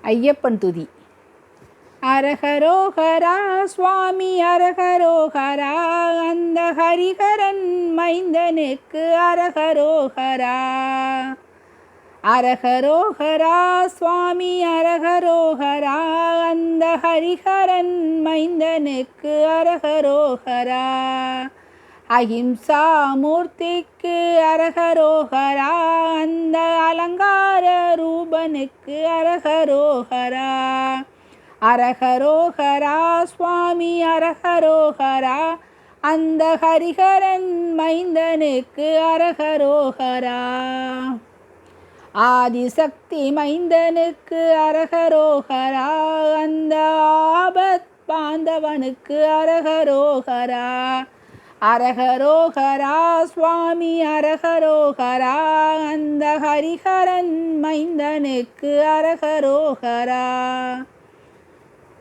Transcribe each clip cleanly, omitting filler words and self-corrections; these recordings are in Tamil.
ஐயப்பன் துதி. அரகரோகரா சுவாமி அரகரோகரா, அந்த ஹரிஹரன் மைந்தனுக்கு அரகரோகரா. அரகரோகரா சுவாமி அரகரோகரா, அந்த ஹரிஹரன் மைந்தனுக்கு அரகரோகரா. அஹிம்சா மூர்த்திக்கு அரகரோகரா, அந்த அலங்கார ரூபனுக்கு அரகரோகரா. அரகரோகரா சுவாமி அரகரோகரா, அந்த ஹரிஹரன் மைந்தனுக்கு அரகரோகரா. ஆதிசக்தி மைந்தனுக்கு அரகரோகரா, அந்த ஆபத் பாந்தவனுக்கு அரகரோகரா. அரகரோகரா சுவாமி அரகரோகரா, அந்த ஹரிஹரன் மைந்தனுக்கு அரகரோகரா.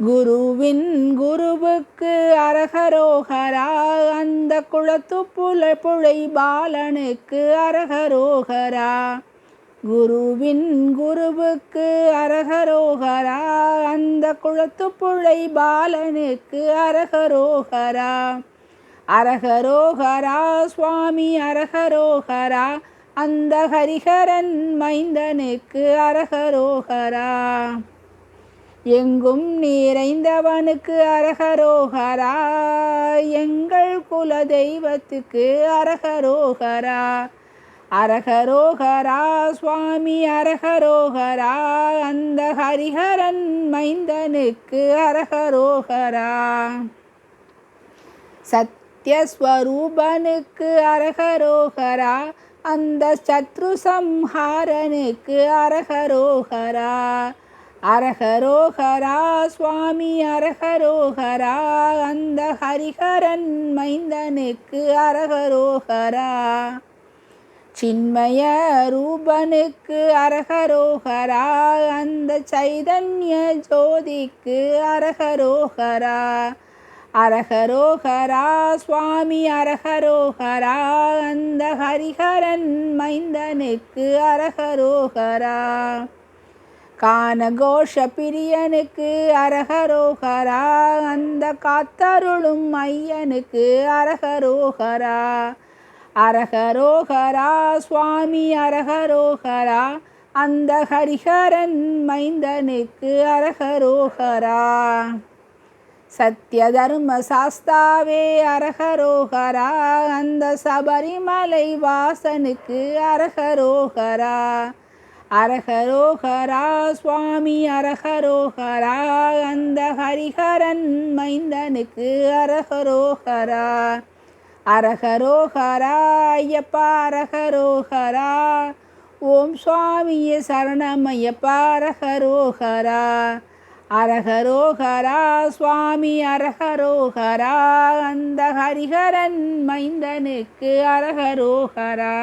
குருவின் குருவுக்கு அரகரோகரா, அந்த குளத்து புழை பாலனுக்கு அரகரோகரா. குருவின் குருவுக்கு அரகரோகரா, அந்த குளத்து புழை பாலனுக்கு அரகரோகரா. அரகரோகரா சுவாமி அரகரோகரா, அந்த ஹரிஹரன் மைந்தனுக்கு அரகரோகரா. எங்கும் நிறைந்தவனுக்கு அரகரோகரா, எங்கள் குல தெய்வத்துக்கு அரகரோகரா. அரகரோகரா சுவாமி அரகரோகரா, அந்த ஹரிஹரன் மைந்தனுக்கு அரகரோகரா. சத்யஸ்வரூபனுக்கு அரகரோகரா, அந்த சத்ரு சம்ஹாரனுக்கு அரகரோகரா. அரகரோகரா சுவாமி அரகரோகரா, அந்த ஹரிஹரன் மைந்தனுக்கு அரகரோகரா. சின்மய ரூபனுக்கு அரகரோகரா, அந்த சைதன்ய ஜோதிக்கு அரகரோகரா. அரகரோகரா சுவாமி அரகரோகரா, அந்த ஹரிஹரன் மைந்தனுக்கு அரகரோகரா. கானகோஷ பிரியனுக்கு அரகரோகரா, அந்த காத்தருளும் ஐயனுக்கு அரகரோகரா. அரகரோகரா சுவாமி அரகரோகரா, அந்த ஹரிஹரன் மைந்தனுக்கு அரகரோகரா. சத்ய தர்ம சாஸ்தாவே அரகரோகரா, அந்த சபரிமலை வாசனுக்கு அரகரோகரா. அரகரோகரா சுவாமி அரகரோகரா, அந்த ஹரிஹரன் மைந்தனுக்கு அரகரோகரா. அரகரோகரா ஐயப்பா அரகரோகரா. ஓம் சுவாமியே சரணம் ஐயப்பா அரகரோகரா. அரகரோகரா சுவாமி அரகரோகரா, அந்த ஹரிஹரன் மைந்தனுக்கு அரகரோகரா.